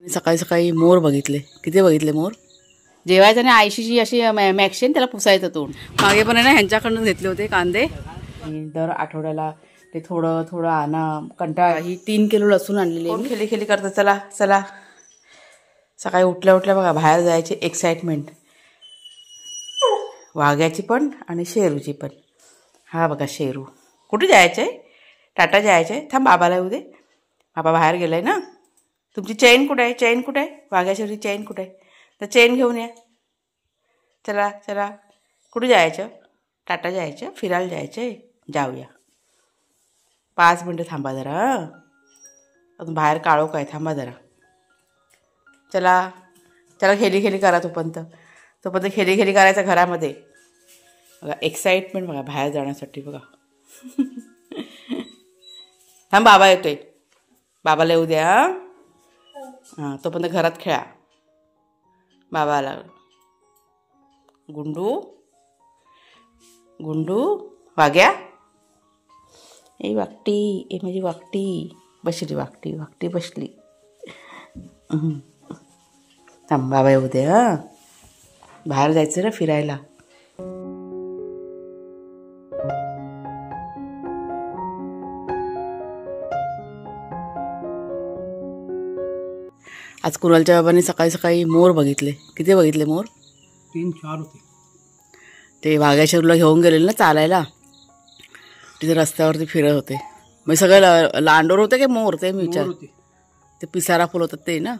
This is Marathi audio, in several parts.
सकाळी सकाळी मोर बघितले. किती बघितले मोर. जेवायचं आणि आयशीची अशी मॅक्सिन त्याला पुसायचं तोंड. मागे पण आहे ना ह्यांच्याकडून घेतले होते कांदे. दर आठवड्याला ते थोडं थोडं आणा. कंटाळा. ही 3 किलो लसूण आणलेली आहे. खेली खेली करतं. चला चला. सकाळी उठल्या उठल्या बघा बाहेर जायची एक्साइटमेंट. वाघ्याची पण आणि शेरूची पण. हा बघा शेरू. कुठे जायचं आहे. टाटा जायचं आहे. थांब बाबाला येऊ दे. बाबा बाहेर गेलाय ना. तुमची चेन कुठे आहे. चेन कुठे आहे. वाघ्याशेवरी चेन कुठे आहे. तर चेन घेऊन या. चला चला. कुठे जायचं. टाटा जायचं. फिरायला जायचं आहे. जाऊया. 5 मिनटं थांबा जरा. अजून बाहेर काळो काय. थांबा जरा. चला चला. खेली खेली करा तोपर्यंत खेली खेली करायचं घरामध्ये. बघा एक्साइटमेंट बघा बाहेर जाण्यासाठी बघा. थांब बाबा येतोय. बाबाला येऊ द्या. हां तोपर्यंत घरात खेळा. बाबा आला. गुंडू गुंडू. वाघ्या. ए वाकटी. ए माझी वाकटी बसली. वाकटी बसली. थांब बाबा येऊ दे. हां बाहेर जायचं ना फिरायला. आज कुणालच्या बाबांनी सकाळी सकाळी मोर बघितले. किती बघितले मोर. 3-4 होते. ते वाघ्याशेरूला घेऊन गेलेले ना चालायला. तिथे रस्त्यावरती फिरत होते. मग सगळं लांडोर होते की मोर. ते मी विचार. ते पिसारा फुल होतात ते ना.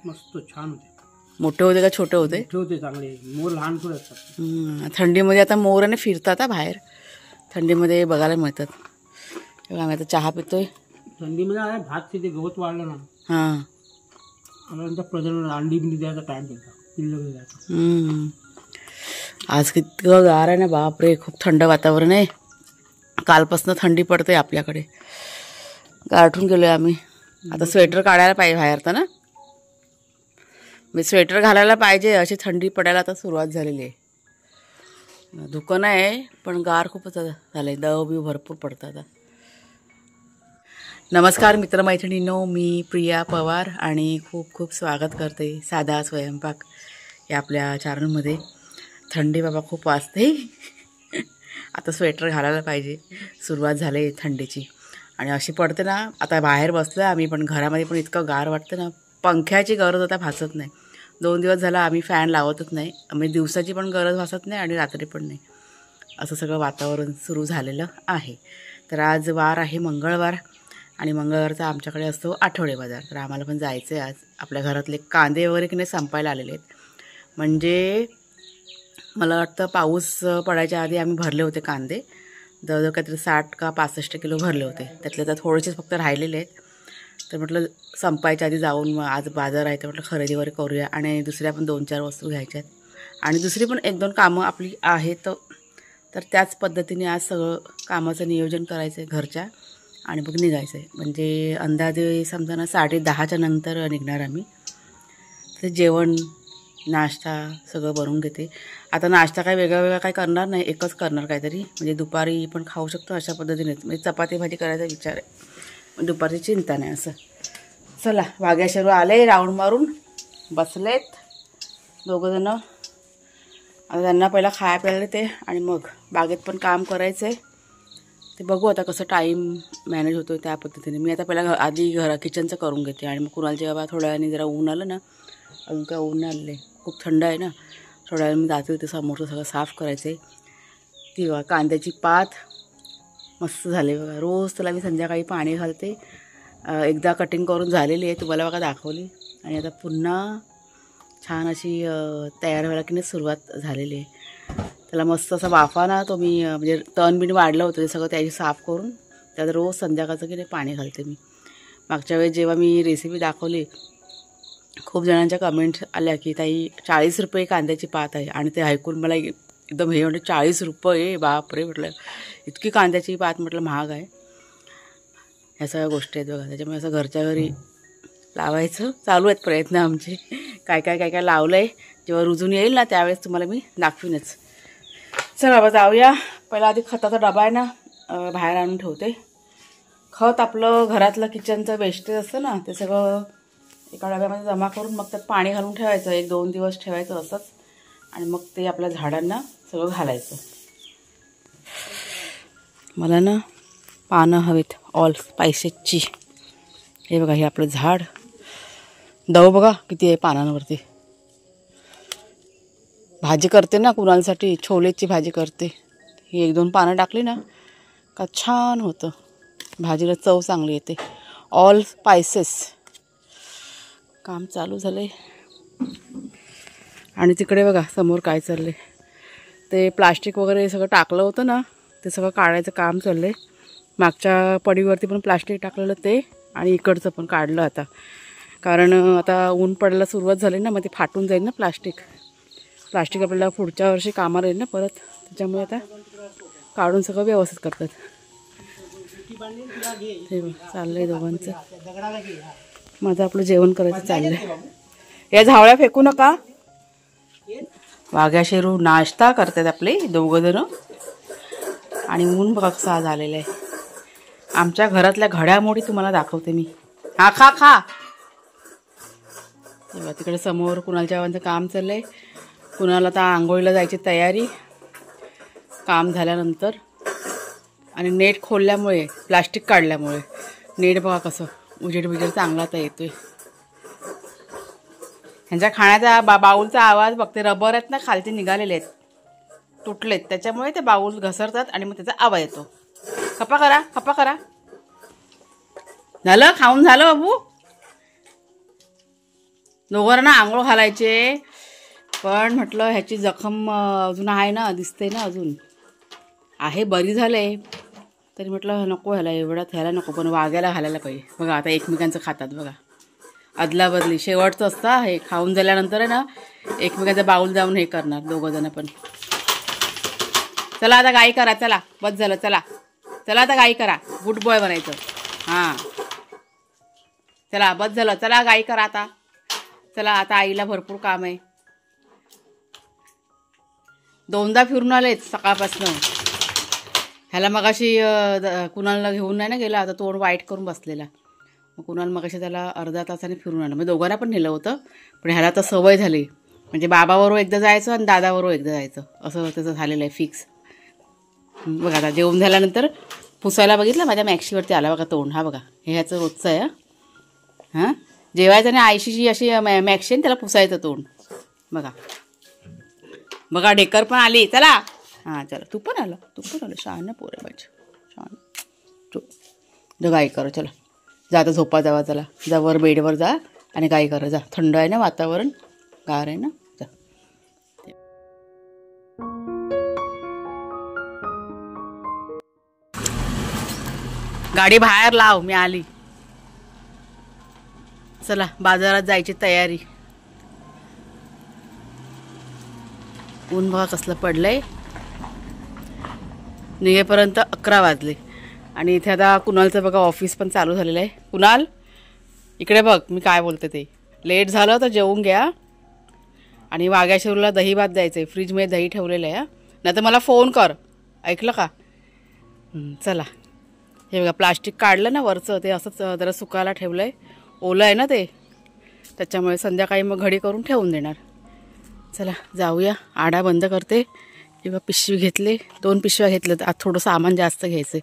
मस्त छान होते. मोठे होते का छोटे होते. मोठे होते चांगले. मोर लहान थोडे असतात. थंडीमध्ये आता मोराने फिरतात बाहेर. थंडीमध्ये बघायला मिळतात. आम्ही आता चहा पितोय. थंडीमध्ये भात तिथे गवत वाढलं ना. हां नंतर प्रजनन अंडी बिंडी द्यायचा टाइम द्यायचा. पिल्लं द्यायचं. आज कितकं गार आहे ना. बापरे खूप थंड वातावरण आहे. कालपासून थंडी पडते आपल्याकडे. गारठून गेलो आहे आम्ही. आता स्वेटर काढायला पाहिजे बाहेर तर ना. मी स्वेटर घालायला पाहिजे. अशी थंडी पडायला आता सुरुवात झालेली आहे. धुकं नाही पण गार खूपच झालं आहे. दव बिव भरपूर पडतं आता. नमस्कार मित्रमैत्रिणींनो. मी प्रिया पवार आणि खूप खूप स्वागत करते साधा स्वयंपाक या आपल्या चॅनलमध्ये. थंडी बाबा खूप वाजते. आता स्वेटर घालायला पाहिजे. सुरुवात झाली थंडीची आणि अशी पडते ना. आता बाहेर बसलो आहे आम्ही पण घरामध्ये पण इतकं गार वाटतं ना. पंख्याची गरज आता भासत नाही. 2 दिवस झाला आम्ही फॅन लावतच नाही. म्हणजे दिवसाची पण गरज भासत नाही आणि रात्री पण नाही. असं सगळं वातावरण सुरू झालेलं आहे. तर आज वार आहे मंगळवार आणि मंगळवारचा आमच्याकडे असतो आठवडे बाजार. तर आम्हाला पण जायचं आहे आज. आपल्या घरातले कांदे वगैरे की नाही संपायला आलेले आहेत. म्हणजे मला वाटतं पाऊस पडायच्या आधी आम्ही भरले होते कांदे. जवळजवळ काहीतरी 60 का 65 किलो भरले होते. त्यातले तर थोडेसेच फक्त राहिलेले आहेत. तर म्हटलं संपायच्या आधी जाऊन मग आज बाजार आहे तर म्हटलं खरेदी वगैरे करूया. आणि दुसऱ्या पण 2-4 वस्तू घ्यायच्या आहेत. आणि दुसरी पण 1-2 कामं आपली आहेत. तर त्याच पद्धतीने आज सगळं कामाचं नियोजन करायचं आहे घरच्या आणि मग निघायचं आहे. म्हणजे अंदाजे समजा ना 10:30च्या नंतर निघणार आम्ही. तर जेवण नाश्ता सगळं बनवून घेते. आता नाश्ता काय वेगळा काय करणार नाही. एकच करणार काहीतरी. म्हणजे दुपारी पण खाऊ शकतो अशा पद्धतीने. म्हणजे चपाती भाजी करायचा विचार आहे. दुपारची चिंता नाही असं. चला वाघ्याशेरू आले राऊंड मारून बसलेत दोघंजणं. आता त्यांना पहिला खाया प्यायला ते आणि मग बागेत पण काम करायचं आहे. ते बघू आता कसं टाईम मॅनेज होतो त्या पद्धतीने. मी आता पहिला आधी किचनचं करून घेते आणि मग कुणालच्या बाबा थोड्या वेळाने जरा ऊन आलं ना. अजून काय ऊन आले खूप थंड आहे ना. थोड्या वेळ मी जाते ते समोरचं सगळं साफ करायचं आहे. ती बघा कांद्याची पात मस्त झाले बघा. रोज त्याला मी संध्याकाळी पाणी घालते. एकदा कटिंग करून झालेली आहे तुम्हाला बघा दाखवली. आणि आता पुन्हा छान अशी तयार व्हायला की नाही सुरुवात झालेली आहे. त्याला मस्त असा वाफा ना तो मी म्हणजे तण बिण वाढलं होतं ते सगळं त्याची साफ करून त्यात रोज संध्याकाळचं की नाही पाणी घालते मी. मागच्या वेळेस जेव्हा मी रेसिपी दाखवली खूप जणांच्या कमेंट्स आल्या की ताई 40 रुपये कांद्याची पात आहे. आणि ते ऐकून मला एकदम हे म्हणजे 40 रुपये बापरे म्हटलं. इतकी कांद्याची पात म्हटलं महाग आहे. ह्या सगळ्या गोष्टी आहेत बघा. त्याच्यामुळे असं घरच्या घरी लावायचं चालू आहेत प्रयत्न आमचे. काय काय लावलं आहे. जेव्हा रुजून येईल ना त्यावेळेस तुम्हाला मी दाखवीनच. चल बाबा जाऊया. पहिला आधी खताचा डबा आहे ना बाहेर आणून ठेवते. खत आपलं घरातलं किचनचं वेस्टेज असतं ना ते सगळं एका डब्यामध्ये जमा करून मग त्यात पाणी घालून ठेवायचं, 1-2 दिवस ठेवायचं असंच, आणि मग ते आपल्या झाडांना सगळं घालायचं. मला ना पानं हवेत ऑल स्पायसेसची. हे बघा, हे आपलं झाड, दव बघा किती आहे पानांवरती. भाजी करते ना कुणालसाठी, छोलेची भाजी करते, ही 1-2 पानं टाकली ना का छान होतं, भाजीला चव चांगली येते. ऑल स्पायसेस काम चालू झालंय. आणि तिकडे बघा समोर काय चाललंय, ते प्लास्टिक वगैरे सगळं टाकलं होतं ना, ते सगळं काढायचं काम चाललंय. मागच्या पडीवरती पण प्लास्टिक टाकलेलं ते, आणि इकडचं पण काढलं आता, कारण आता ऊन पडायला सुरुवात झाली ना, मग ते फाटून जाईल ना प्लास्टिक आपल्याला पुढच्या वर्षी कामाला येईल ना परत, त्याच्यामुळे आता काढून सगळं व्यवस्थित करतात. हे चाललंय दोघांचं. माझं आपलं जेवण करायचं चाललंय. या झावळ्या फेकू नका. वाघ्या शेरू नाश्ता करतात आपले 2 जण. आणि ऊन बघा कसा झालेला आहे. आमच्या घरातल्या घडामोडी तुम्हाला दाखवते मी. हा खा खा. तेव्हा तिकडे समोर कुणालच्या बाबांचं काम चाललंय. कुणाला आता आंघोळीला जायची तयारी काम झाल्यानंतर. आणि नेट खोलल्यामुळे, प्लास्टिक काढल्यामुळे नेट बघा कसं उजेड चांगला तर येतोय. ह्यांच्या खाण्याचा बाऊलचा आवाज बघते, रबर आहेत ना खालती निघालेले आहेत, तुटलेत, त्याच्यामुळे ते बाऊल घसरतात आणि मग त्याचा आवाज येतो. खपा करा. झालं खाऊन झालं बाबू. दोघांना आंघोळ घालायचे, पण म्हटलं ह्याची जखम अजून आहे ना, दिसते ना अजून आहे, बरी झाले तरी म्हटलं नको ह्याला ह्याला नको, पण वाघ्याला घालायला पाहिजे. बघा आता एकमेकांचं खातात बघा, अदला बदली. शेवटचं असतं हे, खाऊन झाल्यानंतर आहे ना एकमेकांचं बाऊल जाऊन हे करणार 2 जण पण. चला आता गाई करा, चला बस झालं, चला आता गाई करा, गुड बॉय बनायचं. हां चला बस झालं, चला गाई करा आता. चला आता आईला भरपूर काम आहे. 2दा फिरून आलेत सकाळपासून. ह्याला मगाशी कुणालला घेऊन नाही ना गेला, आता तोंड वाईट करून बसलेला. मग कुणाल मगाशी त्याला अर्धा तासाने फिरून आलं. म्हणजे दोघांना पण नेलं होतं, पण ह्याला तर सवय झाली. म्हणजे बाबाबरोबर एकदा जायचं आणि दादाबरोबर एकदा जायचं, असं त्याचं झालेलं आहे फिक्स. बघा आता जेवण झाल्यानंतर पुसायला बघितलं, माझ्या मॅक्सीवरती आला बघा तोंड. हा बघा, हे ह्याचं रोजचं आहे. हां जेवायचं आणि आयशीची अशी मॅक्सी त्याला पुसायचं तोंड. बघा ढेकर पण आली. चला हां चला, तू पण आलं. शहाणं पोर आहे माझं, शहाणं. गाई कर, चला जा आता झोपा जावा. चला जा वर बेडवर जा आणि गाई करा जा. थंड आहे ना वातावरण, गार आहे ना. जा गाडी बाहेर लाव, मी आली. चला बाजारात जायची तयारी. ऊन बघा कसलं पडलंय. निघेपर्यंत 11 वाजले. आणि इथे आता कुणालचं बघा ऑफिस पण चालू झालेलं आहे. कुणाल इकडे बघ, मी काय बोलते ते. लेट झालं तर जेवून घ्या. आणि वाघ्या शेरूला दही भात द्यायचं आहे, फ्रीजमध्ये दही ठेवलेलं आहे. नाही तर मला फोन कर, ऐकलं का. चला हे बघा प्लास्टिक काढलं ना वरचं, ते असंच जरा सुकायला ठेवलं आहे. ओलं आहे ना ते, त्याच्यामुळे संध्याकाळी मग घडी करून ठेवून देणार. चला जाऊया. आडा बंद करते. किंवा पिशवी घेतले, 2 पिशव्या घेतल्या. तर आज थोडं सामान जास्त घ्यायचं आहे,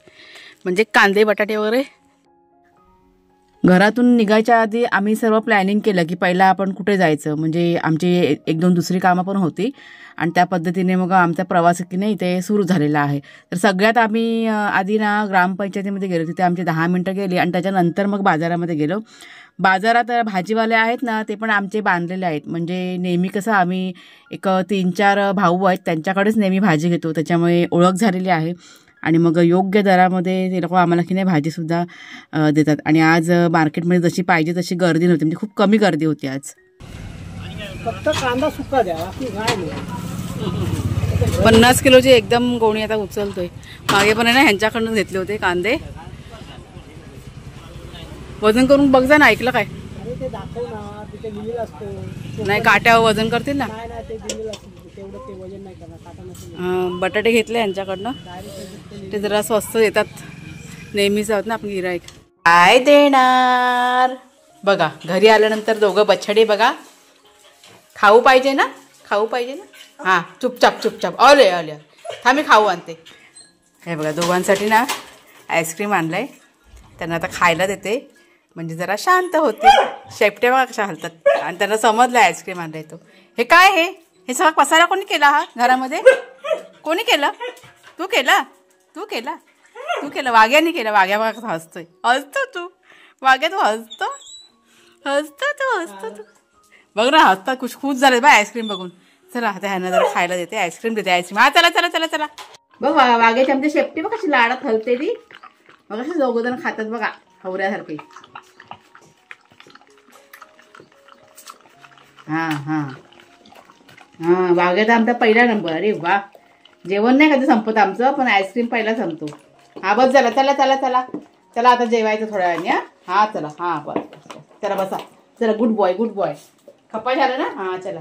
म्हणजे कांदे बटाटे वगैरे. घरातून निघायच्या आधी आम्ही सर्व प्लॅनिंग केलं की पहिला आपण कुठे जायचं, म्हणजे आमची 1-2 दुसरी कामं पण होती. आणि त्या पद्धतीने मग आमचा प्रवास की नाही ते सुरू झालेला आहे. तर सगळ्यात आम्ही आधी ना ग्रामपंचायतीमध्ये गेलो, तिथे आमची 10 मिनटं गेली. आणि त्याच्यानंतर मग बाजारामध्ये गेलो. बाजारात भाजीवाले आहेत ना, ते पण आमचे बांधलेले आहेत. म्हणजे नेहमी कसं आम्ही एक 3-4 भाऊ आहेत, त्यांच्याकडेच नेहमी भाजी घेतो, त्याच्यामुळे ओळख झालेली आहे. आणि मग योग्य दरामध्ये ते लोक आम्हाला की नाही भाजीसुद्धा देतात. आणि आज मार्केटमध्ये जशी पाहिजे तशी गर्दी नव्हती, म्हणजे खूप कमी गर्दी होती आज. फक्त कांदा सुका द्या, 50 किलोची एकदम गोणी आता उचलतोय. मागे पण आहे ना ह्यांच्याकडून घेतले होते कांदे. वजन करून बघ जा ना, ऐकलं काय. नाही काट्यावर वजन करतील ना. बटाटे घेतले यांच्याकडनं, ते जरा स्वस्त देतात. नेहमीच आहोत ना आपण गिराईक. काय देणार बघा घरी आल्यानंतर दोघं बछडे बघा. खाऊ पाहिजे ना, खाऊ पाहिजे ना. हां चुपचाप चुपचाप. आले आले थांब मी खाऊ आणते. हे बघा दोघांसाठी ना आईस्क्रीम आणलं आहे. त्यांना आता खायला देते म्हणजे जरा शांत होते. शेपटे बघा कशा हलतात आणि त्यांना समजलं आईस्क्रीम आणलं आहे तो. हे काय हे सगळा पसारा कोणी केला हा घरामध्ये? कोणी केलं? तू केला? तू केला? तू केलं? वाघ्याने केलं. वाघ्या बघा कसं हसतोय. हसतो तू वाघ्या, तू हसतो हसतो तू हसतो तू बघ ना हसता. खुश झाले बा आईस्क्रीम बघून. चला आता ह्यांना जरा खायला देते आईस्क्रीम देते. आईस्क्रीम हा चला चला चला चला. बघ वाघ्याची आमची शेपटी बघ कशी लाडात हलते ती. बघ कशी दोघं जण खातात बघा हवऱ्यासारखी. हां हां हां वाघ्या तर आमचा पहिला नंबर. अरे वा. जेवण नाही कधी संपत आमचं पण आईस्क्रीम पहिला संपतो. हा बस चला चला चला चला चला आता जेवायचं थोड्या वेळाने. हा चला हां बस चला बसा. चला गुड बॉय गुड बॉय. खपा झालं ना. हां चला.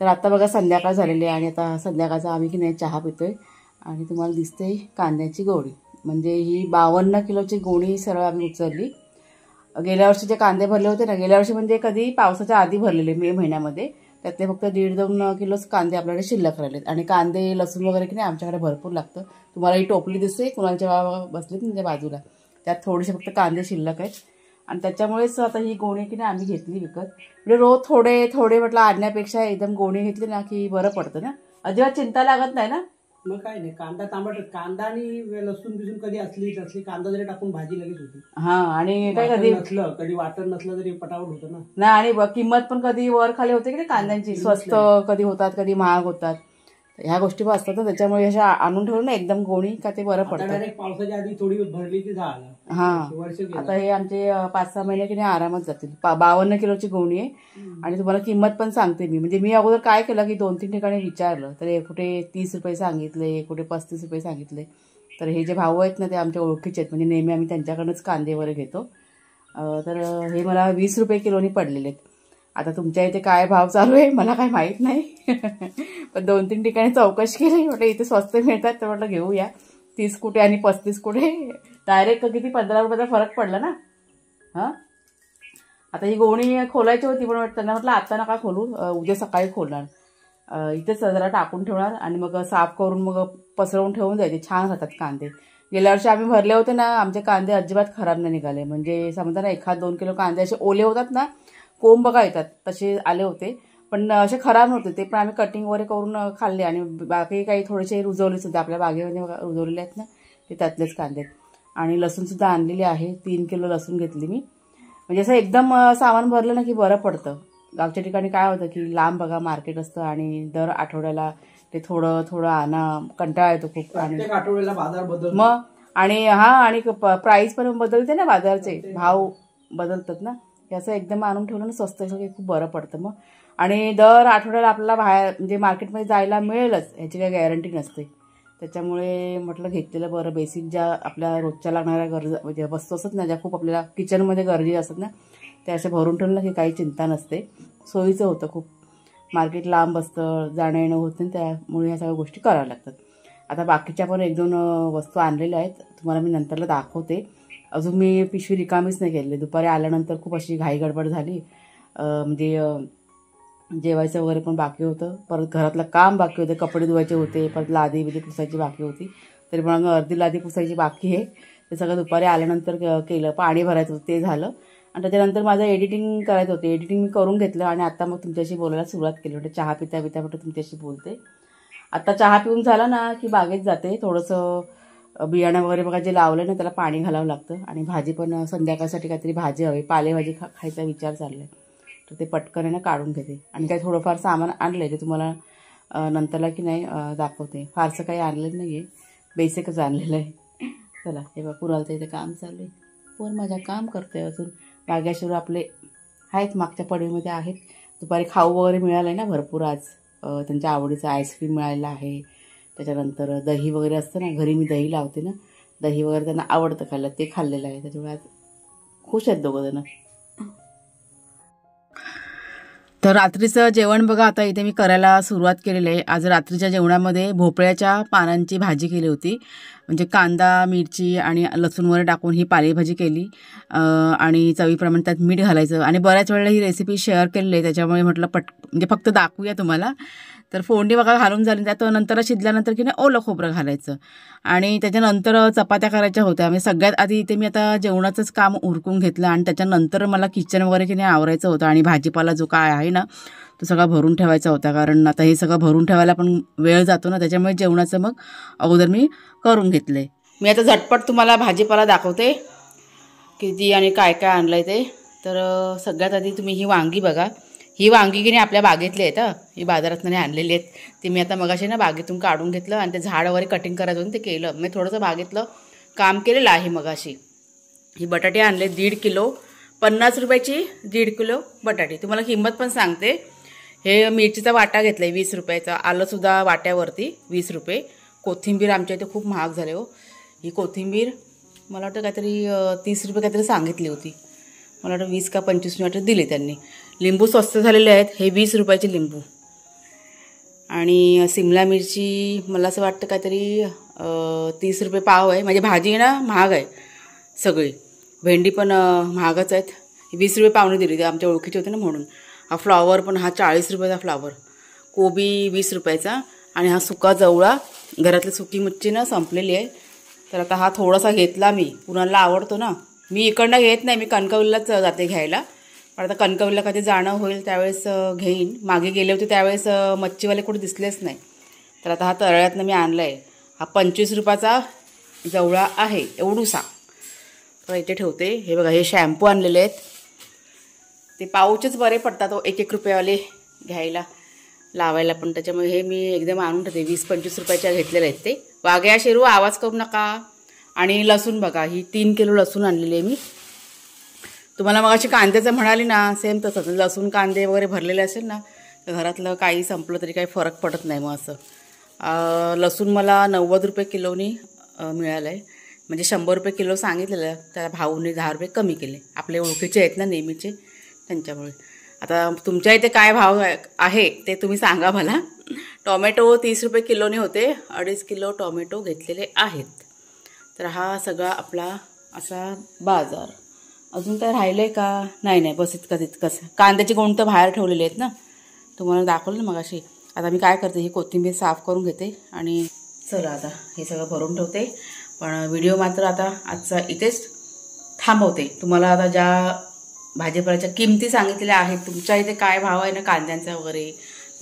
तर आता बघा संध्याकाळ झालेली आहे आणि आता संध्याकाळचा आम्ही की नाही चहा पितोय. आणि तुम्हाला दिसते कांद्याची गोणी म्हणजे ही 52 किलोची गोणी सरळ आम्ही उचलली. गेल्या वर्षी जे कांदे भरले होते ना, गेल्या वर्षी म्हणजे कधी पावसाच्या आधी भरलेले मे महिन्यामध्ये, त्यातले फक्त 1.5-2 किलोच कांदे आपल्याकडे शिल्लक राहिलेत. आणि कांदे लसूण वगैरे की नाही आमच्याकडे भरपूर लागतं. तुम्हाला ही टोपली दिसते कुणाच्या बसलीत म्हणजे बाजूला, त्यात थोडेसे फक्त कांदे शिल्लक आहेत आणि त्याच्यामुळेच आता ही गोणी की नाही आम्ही घेतली विकत. म्हणजे रोज थोडे थोडे म्हटलं आणण्यापेक्षा एकदम गोणी घेतली ना की बरं पडतं ना, अजिबात चिंता लागत नाही ना. मग काय नाही, कांदा तांबट, कांदा आणि लसूण बिसून कधी असली कांदा जरी टाकून भाजी लगेच होती. हा आणि काय कधी नसलं, कधी वाटण नसलं तरी पटापट होतं ना. नाही आणि किंमत पण कधी वर खाली होते की नाही कांद्यांची. स्वस्त कधी होतात कधी महाग होतात. ह्या गोष्टी पण असतात ना, त्याच्यामुळे अशा आणून ठेवून ना एकदम गोणी का ते बरं पडतं. डायरेक्ट पावसाच्या आधी थोडी भरली की झालं. हा आता हे आमचे 5-6 महिने की नाही आरामात जातील. 52 किलोची गोणी आहे आणि तुम्हाला किंमत पण सांगते मी. म्हणजे मी अगोदर काय केलं की 2-3 ठिकाणी विचारलं तर कुठे 30 रुपये सांगितले, कुठे 35 रुपये सांगितले. तर हे जे भाऊ आहेत ना ते आमच्या ओळखीचे आहेत, म्हणजे नेहमी आम्ही त्यांच्याकडूनच कांदे वगैरे घेतो. तर हे मला 20 रुपये किलोनी पडलेले आहेत. आता तुमच्या इथे काय भाव चालू आहे मला काय माहीत नाही. पण 2-3 ठिकाणी चौकशी केली, म्हटलं इथे स्वस्त मिळतात तर म्हटलं घेऊया. 30 कुठे आणि 35 कुठे, डायरेक्ट किती 15 रुपयाचा फरक पडला ना. हां आता ही गोणी खोलायची होती पण त्यांना म्हटलं आता नका खोलू, उद्या सकाळी खोलणार. इथेच जरा टाकून ठेवणार आणि मग साफ करून मग पसरवून ठेवून द्यायचे. छान राहतात कांदे. गेल्या वर्षी आम्ही भरले होते ना, आमचे कांदे अजिबात खराब नाही निघाले. म्हणजे समजा ना 1-2 किलो कांदे असे ओले होतात ना, कोंब बघा येतात तसे आले होते, पण असे खराब नव्हते ते. पण आम्ही कटिंग वगैरे करून खाल्ले आणि बाकी काही थोडेसे रुजवले सुद्धा आपल्या बागेमध्ये रुजवलेले आहेत ना ते त्यातलेच कांदे. आणि लसूणसुद्धा आणलेली आहे. 3 किलो लसूण घेतली मी. म्हणजे असं एकदम सामान भरलं ना की बरं पडतं. गावच्या ठिकाणी काय होतं की लांब बघा मार्केट असतं आणि दर आठवड्याला ते थोडं थोडं आणा, कंटाळा येतो खूप. आणि आठवड्याला बाजार बदलतो मग आणि आणि प्राईस पण बदलते ना, बाजारचे भाव बदलतात ना. हे असं एकदम आणून ठेवलं ना स्वस्त की खूप बरं पडतं मग. आणि दर आठवड्याला आपल्याला बाहेर म्हणजे मार्केटमध्ये जायला मिळेलच ह्याची काही गॅरंटी नसते. त्याच्यामुळे म्हटलं घेतलेलं बरं. बेसिक ज्या आपल्या रोजच्या लागणाऱ्या गरजा म्हणजे वस्तू असतात ना, ज्या खूप आपल्याला किचनमध्ये गरजे असतात ना, त्या अशा भरून ठेवलं की काही चिंता नसते. सोयीचं होतं खूप. मार्केट लांब असतं, जाणं येणं होत नाही, त्यामुळे ह्या सगळ्या गोष्टी कराव्या लागतात. आता बाकीच्या पण 1-2 वस्तू आणलेल्या आहेत, तुम्हाला मी नंतरला दाखवते. अजून मी पिशवी रिकामीच नाही केली. दुपारी आल्यानंतर खूप अशी घाई गडबड झाली. म्हणजे जेवायचं वगैरे पण बाकी होतं, परत घरातलं काम बाकी होतं, कपडे धुवायचे होते, परत लादी बिदी पुसायची बाकी होती. तरी पण अर्धी लादी पुसायची बाकी आहे. ते सगळं दुपारी आल्यानंतर केलं. पाणी भरायचं होतं ते झालं आणि त्याच्यानंतर माझं एडिटिंग करायचं होतं. एडिटिंग मी करून घेतलं आणि आता मग तुमच्याशी बोलायला सुरुवात केली. म्हणजे चहा पिता पिता म्हटलं तुमच्याशी बोलते. आता चहा पिऊन झाला ना की बागेत जाते. थोडंसं बियाणं वगैरे बघा जे लावलं ना त्याला पाणी घालावं लागतं. आणि भाजी पण संध्याकाळसाठी काहीतरी भाजी हवी, पालेभाजी खायचा विचार चालला आहे. तर ते पटकन ना काढून घेते. आणि काही थोडंफार सामान आणलं आहे ते तुम्हाला नंतरला की नाही दाखवते. फारसं काही आणलेलं नाही आहे, बेसिकच आणलेलं आहे. चला हे बघा कुणाला तर इथे काम चालू आहे. पण माझ्या काम करते अजून. बागेश्वर आपले आहेत मागच्या पडवीमध्ये आहेत. दुपारी खाऊ वगैरे मिळालं आहे ना भरपूर आज. त्यांच्या आवडीचं आईस्क्रीम मिळालेलं आहे. त्याच्यानंतर दही वगैरे असतं ना, घरी मी दही लावते ना, दही वगैरे त्यांना आवडतं खायला, ते खाल्लेलं आहे. त्याच्यामुळे आज खुश आहेत दोघं जण. तर रात्रीचं जेवण बघा आता इथे मी करायला सुरुवात केलेली आहे. आज रात्रीच्या जेवणामध्ये भोपळ्याच्या पानांची भाजी केली होती. म्हणजे कांदा मिरची आणि लसूण वगैरे टाकून ही पालेभाजी केली आणि चवीप्रमाणे त्यात मीठ घालायचं. आणि बऱ्याच वेळेला ही रेसिपी शेअर केलेली आहे, त्याच्यामुळे म्हटलं म्हणजे फक्त दाखवूया तुम्हाला. तर फोडणी बघा घालून झाली, त्यात नंतर शिजल्यानंतर की नाही ओलं खोबरं घालायचं आणि त्याच्यानंतर चपात्या करायच्या होत्या. म्हणजे सगळ्यात आधी इथे मी आता जेवणाचंच काम उरकून घेतलं आणि त्याच्यानंतर मला किचन वगैरे की नाही आवरायचं होतं आणि भाजीपाला जो काय आहे ना तो सगळा भरून ठेवायचा होता, कारण आता हे सगळं भरून ठेवायला पण वेळ जातो ना, त्याच्यामुळे जेवणाचं मग अगोदर मी करून घेतलं. मी आता झटपट तुम्हाला भाजीपाला दाखवते किती आणि काय काय आणलं आहे ते. तर सगळ्यात आधी तुम्ही ही वांगी बघा. ही वांगी की नाही आपल्या बागेतली आहेत, ही बाजारात नाही आणलेली आहेत. ती मी आता मगाशी ना बागेतून काढून घेतलं आणि ते झाड वगैरे कटिंग करायचं होतं ते केलं. मी थोडंसं बागेतलं काम केलेलं आहे मगाशी. ही बटाटे आणले 1.5 किलो, 50 रुपयाची 1.5 किलो बटाटे. तुम्हाला किंमत पण सांगते. हे मिरचीचा वाटा घेतला आहे 20 रुपयाचा, आलंसुद्धा वाट्यावरती 20 रुपये. कोथिंबीर आमच्या इथे खूप महाग झाले हो. ही कोथिंबीर मला वाटतं काहीतरी 30 रुपये काहीतरी सांगितली होती, मला वाटतं 20 का 25 वाटतं दिले त्यांनी. लिंबू स्वस्त झालेले आहेत, हे 20 रुपयाचे लिंबू. आणि सिमला मिरची मला असं वाटतं काहीतरी 30 रुपये पाव आहे. म्हणजे भाजी ना महाग आहे सगळी. भेंडी पण महागच आहेत, 20 रुपये पावणे दिली, ते आमच्या ओळखीचे होते ना म्हणून. हा फ्लॉवर पण हा 40 रुपयाचा फ्लॉवर. कोबी 20 रुपयाचा. आणि हा सुका जवळा, घरातली सुकी मच्छी ना संपलेली आहे, तर आता हा थोडासा घेतला मी. कुणाला आवडतो ना, मी इकडनं घेत नाही, मी कणकवलीलाच जाते घ्यायला. पण आता कणकवलीला कधी जाणं होईल त्यावेळेस घेईन. मागे गेले होते त्यावेळेस मच्छीवाले कुठे दिसलेच नाही, तर आता हा तळ्यातनं मी आणला आहे. हा 25 रुपयाचा जवळा आहे, एवढूसा. तर इथे ठेवते. हे बघा, हे शॅम्पू आणलेले आहेत, ते पाऊचच बरे पडतात 1-1 रुपयावाले घ्यायला लावायला पण, त्याच्यामुळे हे मी एकदम आणून ठेवते. 20-25 रुपयाच्या घेतलेले आहेत ते. वाघ्या शेरू आवाज करू नका. आणि लसूण बघा, ही 3 किलो लसूण आणलेली आहे मी. तुम्हाला मग अशी कांद्याचं म्हणाली ना, सेम तसंच. लसूण कांदे वगैरे भरलेले असेल ना तर घरातलं काही संपलं तरी काही फरक पडत नाही. मग असं लसूण मला 90 रुपये किलोनी मिळालं आहे. म्हणजे 100 रुपये किलो सांगितलेलं, त्या भाऊने 10 रुपये कमी केले. आपले ओळखीचे आहेत ना नेहमीचे, त्यांच्यामुळे. आता तुमच्या इथे काय भाव आहे ते तुम्ही सांगा मला. टोमॅटो 30 रुपये किलोने होते, 2.5 किलो टोमॅटो घेतलेले आहेत. तर हा सगळा आपला असा बाजार. अजून काय राहिलं आहे का? नाही, बस इतकंच. कांद्याची गोंड तर बाहेर ठेवलेली आहेत ना, तुम्हाला दाखवलं ना मगाशी. आता मी काय करते, ही कोथिंबीर साफ करून घेते आणि चला आता हे सगळं भरून ठेवते. पण व्हिडिओ मात्र आता आजचा इथेच थांबवते. तुम्हाला आता ज्या भाजीपाल्याच्या किमती सांगितलेल्या आहेत, तुमच्या इथे काय भाव आहे ना कांद्यांचा वगैरे,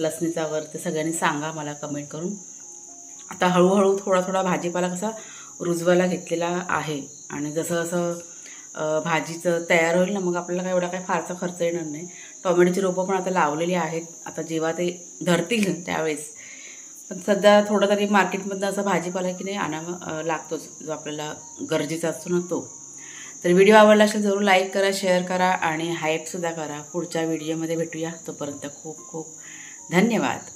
लसणीचा वगैरे, ते सगळ्यांनी सांगा मला कमेंट करून. आता हळूहळू थोडा भाजीपाला कसा रुजवायला घेतलेला आहे. आणि जसं जसं भाजीचं तयार होईल ना, मग आपल्याला काय एवढा काय फारसा खर्च येणार नाही. टोमॅटोची रोपं पण आता लावलेली आहेत, आता जेव्हा ते धरतील त्यावेळेस. पण सध्या थोडं तरी मार्केटमधनं असं भाजीपाला की नाही आणावं लागतोच, जो आपल्याला गरजेचा असतो ना तो. तर व्हिडिओ आवडला असेल जरूर लाईक करा, शेअर करा आणि हाईपसुद्धा करा. पुढच्या व्हिडिओमध्ये भेटूया. तोपर्यंत खूप खूप धन्यवाद.